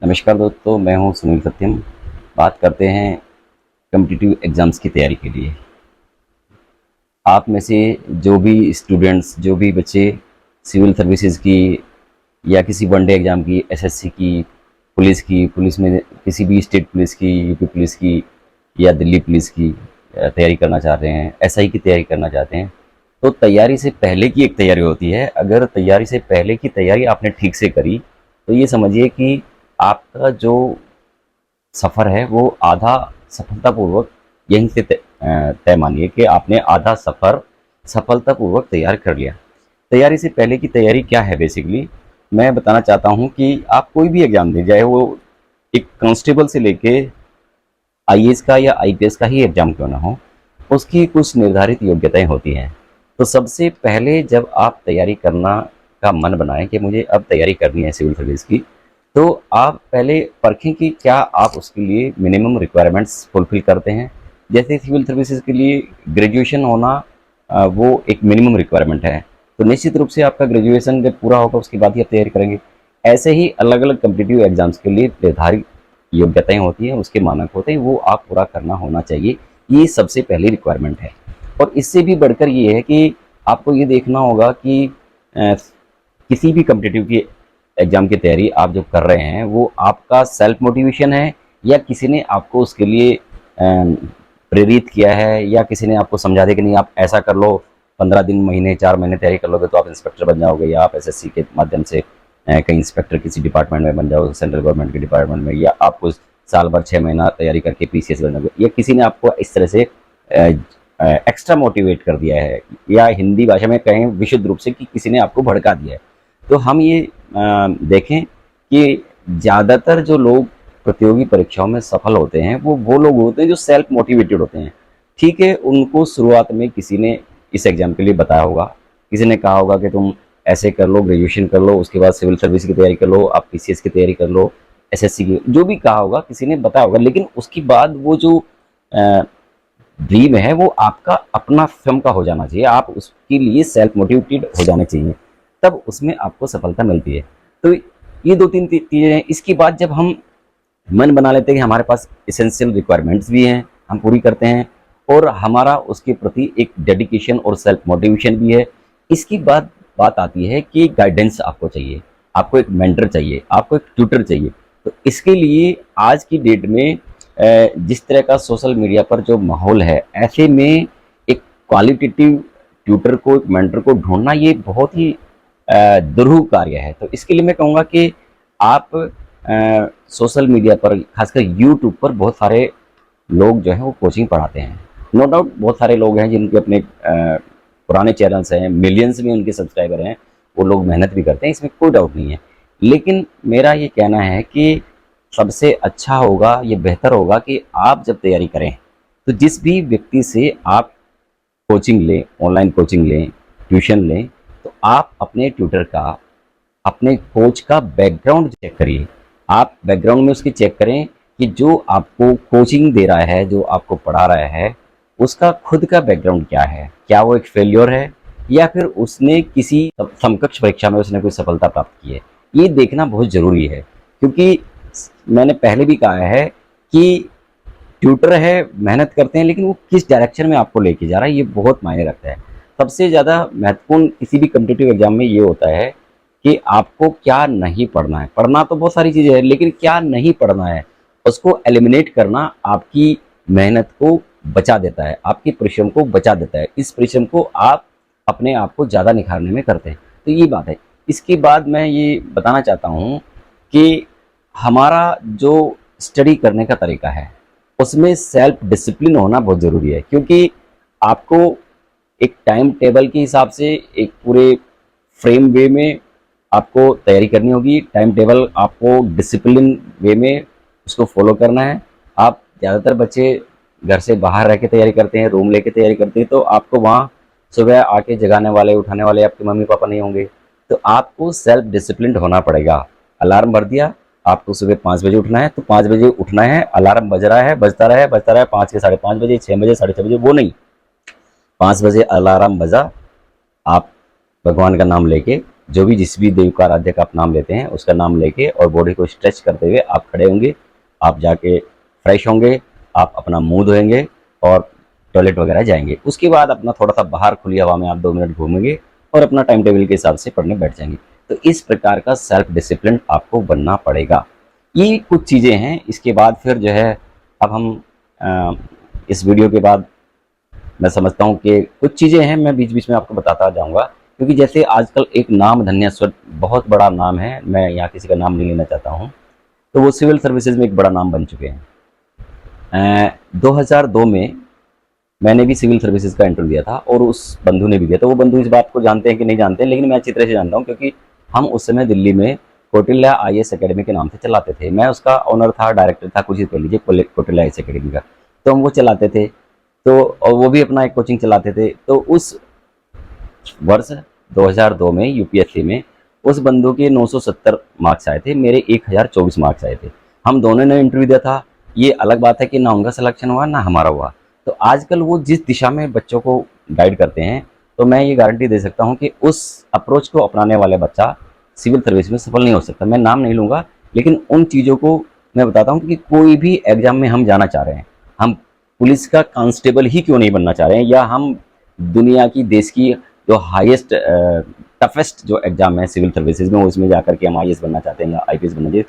नमस्कार दोस्तों, मैं हूं सुनील सत्यम। बात करते हैं कॉम्पिटिटिव एग्ज़ाम्स की तैयारी के लिए। आप में से जो भी स्टूडेंट्स, जो भी बच्चे सिविल सर्विसेज की या किसी वनडे एग्ज़ाम की, एसएससी की, पुलिस में किसी भी स्टेट पुलिस की, यूपी पुलिस की या दिल्ली पुलिस की तैयारी करना चाहते हैं, एसआई की तैयारी करना चाहते हैं, तो तैयारी से पहले की एक तैयारी होती है। अगर तैयारी से पहले की तैयारी आपने ठीक से करी तो ये समझिए कि आपका जो सफ़र है वो आधा सफलतापूर्वक यहीं से तय मानिए कि आपने आधा सफ़र सफलतापूर्वक तैयार कर लिया। तैयारी से पहले की तैयारी क्या है बेसिकली, मैं बताना चाहता हूँ कि आप कोई भी एग्ज़ाम दें, चाहे वो एक कांस्टेबल से लेके आईएएस का या आईपीएस का ही एग्ज़ाम क्यों ना हो, उसकी कुछ निर्धारित योग्यताएं होती हैं। तो सबसे पहले जब आप तैयारी करना का मन बनाएं कि मुझे अब तैयारी करनी है सिविल सर्विस की, तो आप पहले परखें कि क्या आप उसके लिए मिनिमम रिक्वायरमेंट्स फुलफिल करते हैं। जैसे सिविल सर्विसेज के लिए ग्रेजुएशन होना वो एक मिनिमम रिक्वायरमेंट है, तो निश्चित रूप से आपका ग्रेजुएशन जब पूरा होगा उसके बाद ही आप तैयारी करेंगे। ऐसे ही अलग अलग कम्पिटिटिव एग्जाम्स के लिए निर्धारित योग्यताएं होती हैं, उसके मानक होते हैं, वो आप पूरा करना होना चाहिए। ये सबसे पहली रिक्वायरमेंट है। और इससे भी बढ़कर ये है कि आपको ये देखना होगा कि किसी भी कम्पिटिटिव की एग्ज़ाम की तैयारी आप जो कर रहे हैं वो आपका सेल्फ मोटिवेशन है या किसी ने आपको उसके लिए प्रेरित किया है, या किसी ने आपको समझा दिया कि नहीं आप ऐसा कर लो, 15 दिन, महीने, 4 महीने तैयारी कर लोगे तो आप इंस्पेक्टर बन जाओगे, या आप एसएससी के माध्यम से कहीं इंस्पेक्टर किसी डिपार्टमेंट में बन जाओगे, सेंट्रल गवर्नमेंट के डिपार्टमेंट में, या आपको साल भर 6 महीना तैयारी करके पीसीएस बन जाओगे, या किसी ने आपको इस तरह से एक्स्ट्रा मोटिवेट कर दिया है, या हिंदी भाषा में कहें विशुद्ध रूप से कि किसी ने आपको भड़का दिया है। तो हम ये देखें कि ज़्यादातर जो लोग प्रतियोगी परीक्षाओं में सफल होते हैं वो लोग होते हैं जो सेल्फ मोटिवेटेड होते हैं। ठीक है, उनको शुरुआत में किसी ने इस एग्ज़ाम के लिए बताया होगा, किसी ने कहा होगा कि तुम ऐसे कर लो, ग्रेजुएशन कर लो, उसके बाद सिविल सर्विस की तैयारी कर लो, आप पीसीएस की तैयारी कर लो, एसएससी की, जो भी कहा होगा किसी ने बताया होगा। लेकिन उसके बाद वो जो ड्रीम है वो आपका अपना स्वयं का हो जाना चाहिए, आप उसके लिए सेल्फ मोटिवेटेड हो जाने चाहिए, तब उसमें आपको सफलता मिलती है। तो ये दो तीन चीज़ें हैं। इसके बाद जब हम मन बना लेते हैं कि हमारे पास एसेंशियल रिक्वायरमेंट्स भी हैं, हम पूरी करते हैं, और हमारा उसके प्रति एक डेडिकेशन और सेल्फ मोटिवेशन भी है। इसकी बाद बात आती है कि गाइडेंस आपको चाहिए, आपको एक मेंटर चाहिए, आपको एक ट्यूटर चाहिए। तो इसके लिए आज की डेट में जिस तरह का सोशल मीडिया पर जो माहौल है, ऐसे में एक क्वालिटेटिव ट्यूटर को, एक मेंटर को ढूंढना ये बहुत ही दुरूह कार्य है। तो इसके लिए मैं कहूँगा कि आप सोशल मीडिया पर, खासकर यूट्यूब पर बहुत सारे लोग जो हैं वो कोचिंग पढ़ाते हैं। नो डाउट बहुत सारे लोग हैं जिनके अपने पुराने चैनल्स हैं, मिलियंस में उनके सब्सक्राइबर हैं, वो लोग मेहनत भी करते हैं, इसमें कोई डाउट नहीं है। लेकिन मेरा ये कहना है कि सबसे अच्छा होगा, ये बेहतर होगा कि आप जब तैयारी करें तो जिस भी व्यक्ति से आप कोचिंग लें, ऑनलाइन कोचिंग लें, ट्यूशन लें, तो आप अपने ट्यूटर का, अपने कोच का बैकग्राउंड चेक करिए। आप बैकग्राउंड में उसकी चेक करें कि जो आपको कोचिंग दे रहा है, जो आपको पढ़ा रहा है, उसका खुद का बैकग्राउंड क्या है। क्या वो एक फेल्योर है, या फिर उसने किसी समकक्ष परीक्षा में उसने कोई सफलता प्राप्त की है। ये देखना बहुत ज़रूरी है, क्योंकि मैंने पहले भी कहा है कि ट्यूटर है, मेहनत करते हैं, लेकिन वो किस डायरेक्शन में आपको लेके जा रहा है ये बहुत मायने रखता है। सबसे ज़्यादा महत्वपूर्ण किसी भी कॉम्पिटिटिव एग्जाम में ये होता है कि आपको क्या नहीं पढ़ना है। पढ़ना तो बहुत सारी चीज़ें हैं, लेकिन क्या नहीं पढ़ना है उसको एलिमिनेट करना आपकी मेहनत को बचा देता है, आपकी परिश्रम को बचा देता है। इस परिश्रम को आप अपने आप को ज़्यादा निखारने में करते हैं, तो ये बात है। इसके बाद मैं ये बताना चाहता हूँ कि हमारा जो स्टडी करने का तरीका है उसमें सेल्फ डिसिप्लिन होना बहुत ज़रूरी है, क्योंकि आपको एक टाइम टेबल के हिसाब से, एक पूरे फ्रेम वे में आपको तैयारी करनी होगी। टाइम टेबल आपको डिसिप्लिन वे में उसको फॉलो करना है। आप ज़्यादातर बच्चे घर से बाहर रह के तैयारी करते हैं, रूम लेके तैयारी करते हैं, तो आपको वहाँ सुबह आके जगाने वाले, उठाने वाले आपके मम्मी पापा नहीं होंगे। तो आपको सेल्फ डिसिप्लिन होना पड़ेगा। अलार्म भर दिया, आपको सुबह 5 बजे उठना है, तो 5 बजे उठना है। अलार्म बज रहा है, बजता रहा है, बजता रहा है, 5 के 5:30 बजे, 6 बजे, 6:30 बजे, वो नहीं। 5 बजे अलार्म बजा, आप भगवान का नाम लेके जो भी जिस भी देव का आराध्य का आप नाम लेते हैं उसका नाम लेके और बॉडी को स्ट्रेच करते हुए आप खड़े होंगे। आप जाके फ्रेश होंगे, आप अपना मुंह धोएंगे और टॉयलेट वगैरह जाएंगे। उसके बाद अपना थोड़ा सा बाहर खुली हवा में आप 2 मिनट घूमेंगे और अपना टाइम टेबल के हिसाब से पढ़ने बैठ जाएंगे। तो इस प्रकार का सेल्फ डिसिप्लिन आपको बनना पड़ेगा। ये कुछ चीज़ें हैं। इसके बाद फिर जो है अब हम इस वीडियो के बाद मैं समझता हूँ कि कुछ चीज़ें हैं मैं बीच बीच में आपको बताता जाऊँगा, क्योंकि जैसे आजकल एक नाम धन्यस्वर बहुत बड़ा नाम है, मैं यहाँ किसी का नाम नहीं लेना चाहता हूँ, तो वो सिविल सर्विसेज में एक बड़ा नाम बन चुके हैं। 2002 में मैंने भी सिविल सर्विसेज का इंटरव्यू दिया था और उस बंधु ने भी दिया। तो वो बंधु इस बात को जानते हैं कि नहीं जानते हैं, लेकिन मैं अच्छी तरह से जानता हूँ, क्योंकि हम उस समय दिल्ली में कौटिल्य IAS अकेडमी के नाम से चलाते थे। मैं उसका ऑनर था, डायरेक्टर था, कुछ ही कह लीजिए कौटिल्य IAS अकेडमी का। तो हम वो चलाते थे, तो और वो भी अपना एक कोचिंग चलाते थे। तो उस वर्ष 2002 में यूपीएससी में उस बंधु के 970 मार्क्स आए थे, मेरे 1024 मार्क्स आए थे। हम दोनों ने इंटरव्यू दिया था। ये अलग बात है कि ना उनका सिलेक्शन हुआ ना हमारा हुआ। तो आजकल वो जिस दिशा में बच्चों को गाइड करते हैं, तो मैं ये गारंटी दे सकता हूँ कि उस अप्रोच को अपनाने वाले बच्चा सिविल सर्विस में सफल नहीं हो सकता। मैं नाम नहीं लूँगा, लेकिन उन चीज़ों को मैं बताता हूँ कि कोई भी एग्जाम में हम जाना चाह रहे हैं, हम पुलिस का कांस्टेबल ही क्यों नहीं बनना चाह रहे हैं, या हम दुनिया की देश की जो हाईएस्ट टफेस्ट जो एग्जाम है सिविल सर्विसेज में, उसमें जाकर के हम IAS बनना चाहते हैं या IPS बनना चाहिए,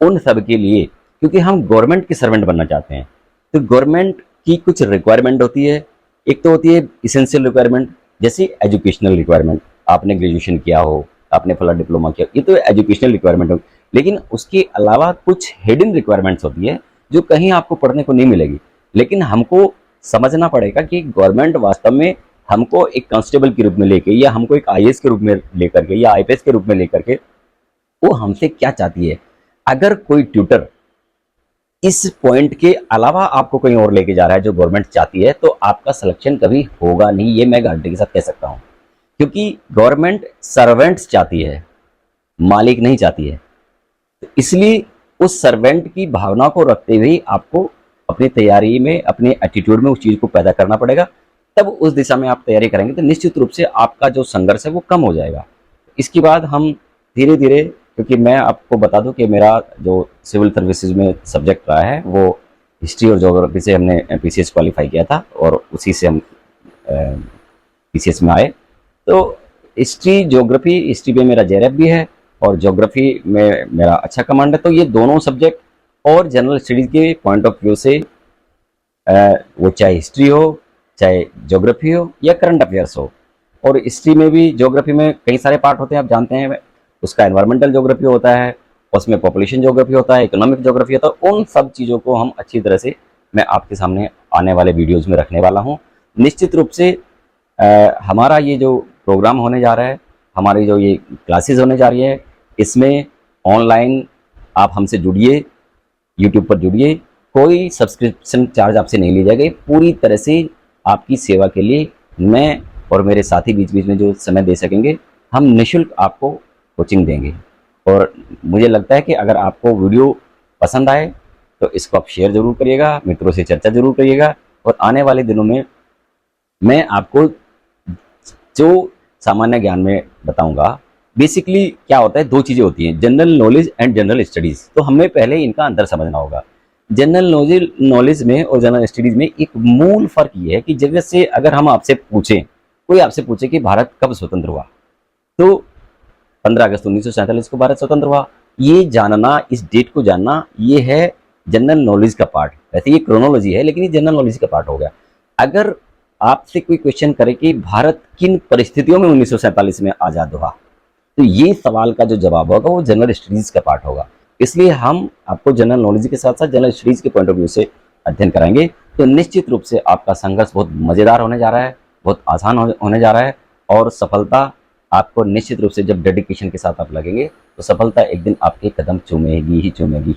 उन सब के लिए, क्योंकि हम गवर्नमेंट के सर्वेंट बनना चाहते हैं। तो गवर्नमेंट की कुछ रिक्वायरमेंट होती है। एक तो होती है इसेंशियल रिक्वायरमेंट, जैसे एजुकेशनल रिक्वायरमेंट, आपने ग्रेजुएशन किया हो, आपने फला डिप्लोमा किया, ये तो एजुकेशनल रिक्वायरमेंट हो। लेकिन उसके अलावा कुछ हिडन रिक्वायरमेंट्स होती है जो कहीं आपको पढ़ने को नहीं मिलेगी, लेकिन हमको समझना पड़ेगा कि गवर्नमेंट वास्तव में हमको एक कांस्टेबल के रूप में लेके, या हमको एक IAS के रूप में लेकर के, या IPS के रूप में लेकर के वो हमसे क्या चाहती है। अगर कोई ट्यूटर इस पॉइंट के अलावा आपको कहीं और लेके जा रहा है जो गवर्नमेंट चाहती है, तो आपका सिलेक्शन कभी होगा नहीं, ये मैं गारंटी के साथ कह सकता हूं। क्योंकि गवर्नमेंट सर्वेंट्स चाहती है, मालिक नहीं चाहती है। तो इसलिए उस सर्वेंट की भावना को रखते हुए आपको अपनी तैयारी में, अपने एटीट्यूड में उस चीज़ को पैदा करना पड़ेगा। तब उस दिशा में आप तैयारी करेंगे तो निश्चित रूप से आपका जो संघर्ष है वो कम हो जाएगा। इसके बाद हम धीरे धीरे, क्योंकि मैं आपको बता दूं कि मेरा जो सिविल सर्विसेज में सब्जेक्ट रहा है वो हिस्ट्री और ज्योग्राफी से हमने PCS क्वालिफाई किया था, और उसी से हम PCS में आए। तो हिस्ट्री में मेरा JRF भी है और ज्योग्राफी में मेरा अच्छा कमांड है। तो ये दोनों सब्जेक्ट और जनरल स्टडीज़ के पॉइंट ऑफ व्यू से, वो चाहे हिस्ट्री हो, चाहे ज्योग्राफी हो, या करंट अफेयर्स हो। और हिस्ट्री में भी, ज्योग्राफी में कई सारे पार्ट होते हैं, आप जानते हैं। उसका एनवायरमेंटल ज्योग्राफी होता है, उसमें पॉपुलेशन ज्योग्राफी होता है, इकोनॉमिक ज्योग्राफी होता है। उन सब चीज़ों को हम अच्छी तरह से मैं आपके सामने आने वाले वीडियोज़ में रखने वाला हूँ। निश्चित रूप से हमारा ये जो प्रोग्राम होने जा रहा है, हमारी जो ये क्लासेज होने जा रही है, इसमें ऑनलाइन आप हमसे जुड़िए, यूट्यूब पर जुड़िए। कोई सब्सक्रिप्शन चार्ज आपसे नहीं ली जाएगी। पूरी तरह से आपकी सेवा के लिए मैं और मेरे साथी बीच बीच में जो समय दे सकेंगे, हम निःशुल्क आपको कोचिंग देंगे। और मुझे लगता है कि अगर आपको वीडियो पसंद आए तो इसको आप शेयर ज़रूर करिएगा, मित्रों से चर्चा ज़रूर करिएगा। और आने वाले दिनों में मैं आपको जो सामान्य ज्ञान में बताऊंगा, बेसिकली क्या होता है, दो चीज़ें होती हैं, general knowledge and general studies. तो हमें पहले इनका अंतर समझना होगा। जनरल नॉलेज में और जनरल स्टडीज़ में एक मूल फ़र्क ये है कि जैसे अगर हम आपसे पूछें, कोई आपसे पूछे कि भारत कब स्वतंत्र हुआ, तो 15 अगस्त 1947 को भारत स्वतंत्र हुआ। ये जानना, इस डेट को जानना, ये है जनरल नॉलेज का पार्ट। वैसे ये क्रोनोलॉजी है, लेकिन ये जनरल नॉलेज का पार्ट हो गया। अगर आपसे कोई क्वेश्चन करे कि भारत किन परिस्थितियों में 1947 में आज़ाद हुआ, तो ये सवाल का जो जवाब होगा वो जनरल स्टडीज़ का पार्ट होगा। इसलिए हम आपको जनरल नॉलेज के साथ साथ जनरल स्टडीज़ के पॉइंट ऑफ व्यू से अध्ययन कराएंगे। तो निश्चित रूप से आपका संघर्ष बहुत मज़ेदार होने जा रहा है, बहुत आसान होने जा रहा है, और सफलता आपको निश्चित रूप से, जब डेडिकेशन के साथ आप लगेंगे, तो सफलता एक दिन आपके कदम चूमेगी ही चूमेगी।